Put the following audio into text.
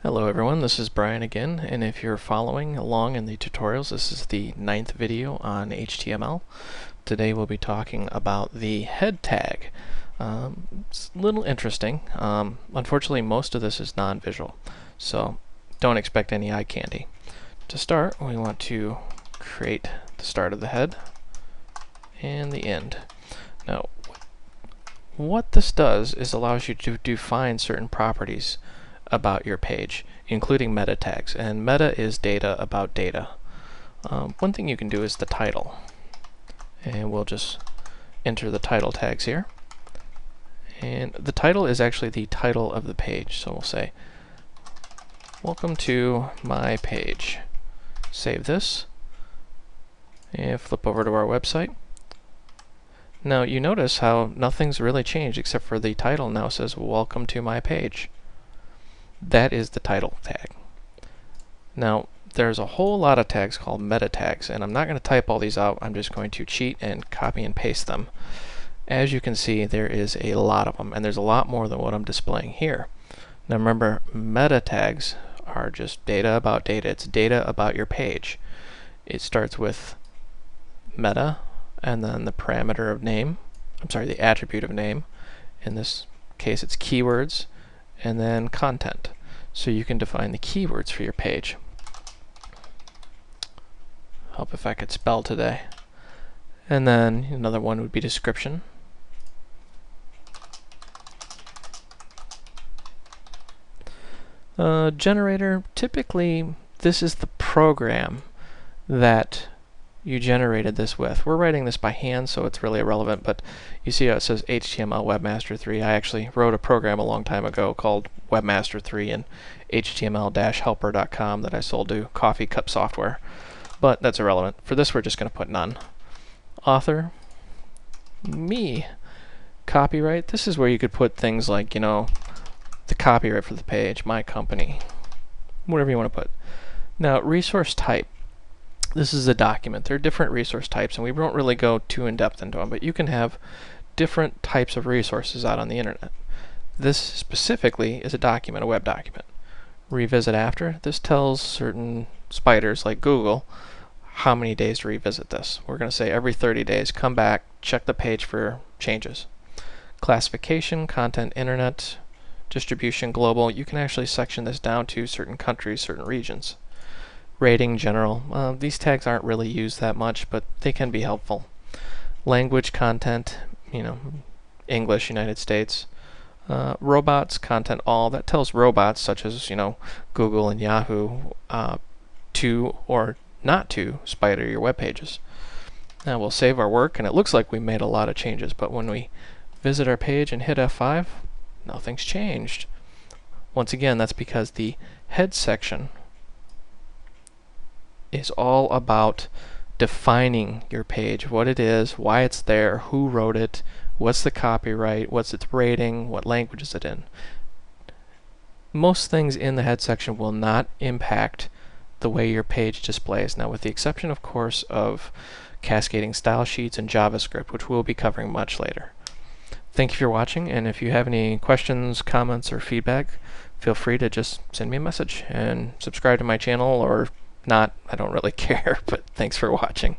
Hello everyone, this is Brian again, and if you're following along in the tutorials, this is the 9th video on HTML. Today we'll be talking about the head tag. It's a little interesting. Unfortunately, most of this is non-visual, so don't expect any eye candy. To start, we want to create the start of the head and the end. Now, what this does is allows you to define certain properties about your page, including meta tags, and meta is data about data. One thing you can do is the title, and we'll just enter the title tags here, and the title is actually the title of the page, so we'll say welcome to my page. Save this and flip over to our website. Now you notice how nothing's really changed except for the title now says welcome to my page. That is the title tag. Now there's a whole lot of tags called meta tags, and I'm not going to type all these out. I'm just going to cheat and copy and paste them. As you can see, there is a lot of them, and there's a lot more than what I'm displaying here. Now remember, meta tags are just data about data. It's data about your page. It starts with meta and then the parameter of name, the attribute of name. In this case it's keywords, and then content. So you can define the keywords for your page. Help if I could spell today. And then another one would be description. Generator, typically this is the program that you generated this with. We're writing this by hand, so it's really irrelevant, but you see how it says HTML Webmaster 3. I actually wrote a program a long time ago called Webmaster 3 in html-helper.com that I sold to Coffee Cup Software, but that's irrelevant. For this, we're just going to put none. Author, me. Copyright, this is where you could put things like, the copyright for the page, my company, whatever you want to put. Now, resource type. This is a document. There are different resource types, and we won't really go too in-depth into them, but you can have different types of resources out on the internet. This specifically is a document, a web document. Revisit after. This tells certain spiders like Google how many days to revisit this. We're going to say every 30 days, come back, check the page for changes. Classification, content, internet, distribution, global. You can actually section this down to certain countries, certain regions. Rating, general. These tags aren't really used that much, but they can be helpful. Language, content, English, United States. Robots, content, all. That tells robots, such as, Google and Yahoo, to or not to spider your web pages. Now we'll save our work, and it looks like we made a lot of changes, but when we visit our page and hit F5, nothing's changed. Once again, that's because the head section is all about defining your page, what it is, why it's there, who wrote it, what's the copyright, what's its rating, what language is it in. Most things in the head section will not impact the way your page displays. Now, with the exception, of course, of cascading style sheets and JavaScript, which we'll be covering much later. Thank you for watching, and if you have any questions, comments, or feedback, feel free to just send me a message and subscribe to my channel, or not, I don't really care, but thanks for watching.